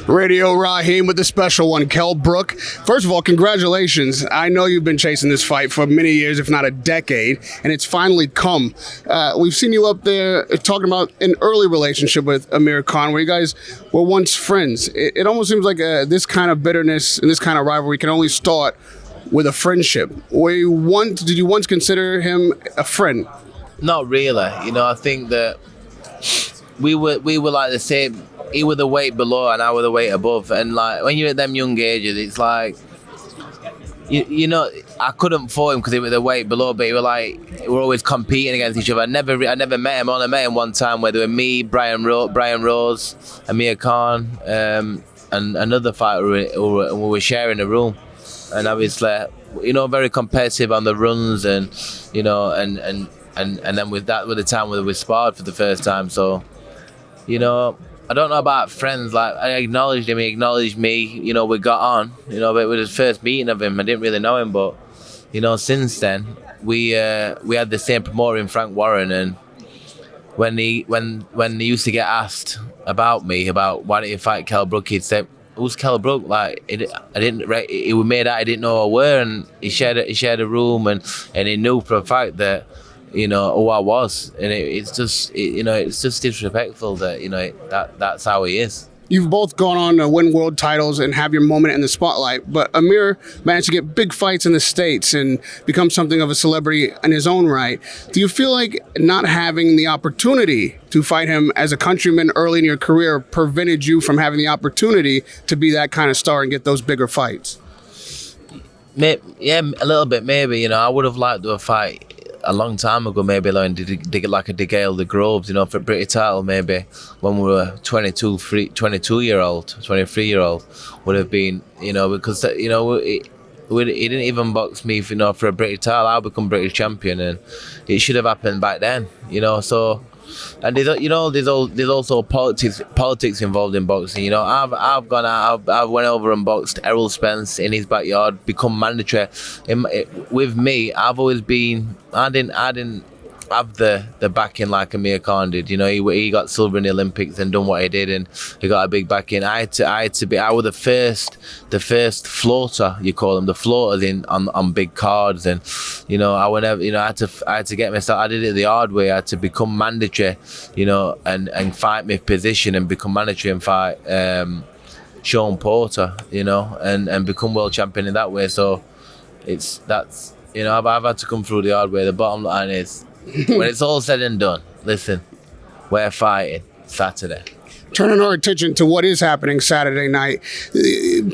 Radio Rahim with the special one, Kell Brook. First of all, congratulations. I know you've been chasing this fight for many years, if not a decade, and it's finally come. We've seen you up there talking about an early relationship with Amir Khan, where you guys were once friends. It almost seems like this kind of bitterness and this kind of rivalry can only start with a friendship. Did you once consider him a friend? Not really. I think that we were like the same. He was the weight below and I was the weight above, and like when you're at them young ages, it's like I couldn't fight him because he was the weight below, but we're always competing against each other. I never met him. I only met him one time where there were me, Brian Rose, Amir Khan, and another fighter who we were sharing a room, and obviously very competitive on the runs, and and then with the time when we sparred for the first time, so I don't know about friends. Like, I acknowledged him, he acknowledged me. We got on. But it was the first meeting of him. I didn't really know him, but since then we had the same promoter in Frank Warren, and when he used to get asked about me, about why don't you fight Kell Brook, he'd say, "Who's Kell Brook?" Like, he was made out I didn't know who I were, and he shared a room, and he knew for a fact that who I was, and it's just disrespectful that that's how he is. You've both gone on to win world titles and have your moment in the spotlight, but Amir managed to get big fights in the States and become something of a celebrity in his own right. Do you feel like not having the opportunity to fight him as a countryman early in your career prevented you from having the opportunity to be that kind of star and get those bigger fights? Yeah, a little bit, maybe. I would have liked to have fight a long time ago, maybe like a DeGale the Groves, for a British title, maybe when we were 23-year-old would have been, because he didn't even box me for a British title. I'll become British champion, and it should have happened back then, so. And there's also politics involved in boxing. I've gone out. I went over and boxed Errol Spence in his backyard, become mandatory. With me, I've always been. I didn't have the backing like Amir Khan did. He got silver in the Olympics and done what he did, and he got a big backing. I was the first floater, you call them, the floaters on big cards, and I had to get myself. I did it the hard way. I had to become mandatory, and fight my position and become mandatory and fight Sean Porter, and become world champion in that way. So I've had to come through the hard way. The bottom line is, when it's all said and done, listen, we're fighting Saturday. Turning our attention to what is happening Saturday night,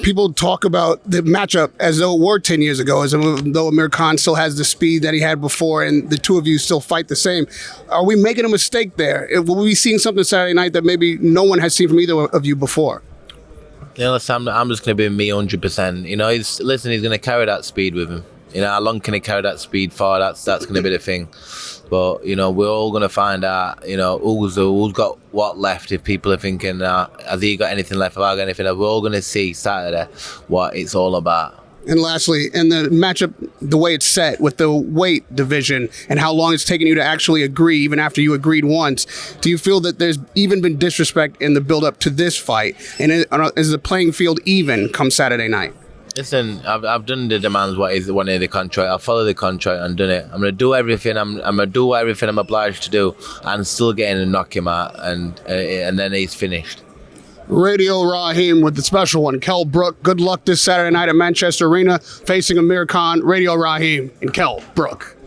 people talk about the matchup as though it were 10 years ago, as though Amir Khan still has the speed that he had before and the two of you still fight the same. Are we making a mistake there? Will we be seeing something Saturday night that maybe no one has seen from either of you before? Listen, I'm just going to be me 100%. He's going to carry that speed with him. How long can he carry that speed for? That's going to be the thing. But, we're all going to find out, who's got what left. If people are thinking, has he got anything left? Have I got anything left? We're all going to see Saturday what it's all about. And lastly, in the matchup, the way it's set with the weight division and how long it's taken you to actually agree, even after you agreed once, do you feel that there's even been disrespect in the build-up to this fight? And is the playing field even come Saturday night? Listen, I've done the demands. What is one of the contract? I'll follow the contract and done it. I'm gonna do everything. I'm gonna do everything I'm obliged to do, and still get in and knock him out, and then he's finished. Radio Rahim with the special one, Kell Brook. Good luck this Saturday night at Manchester Arena, facing Amir Khan. Radio Rahim and Kell Brook.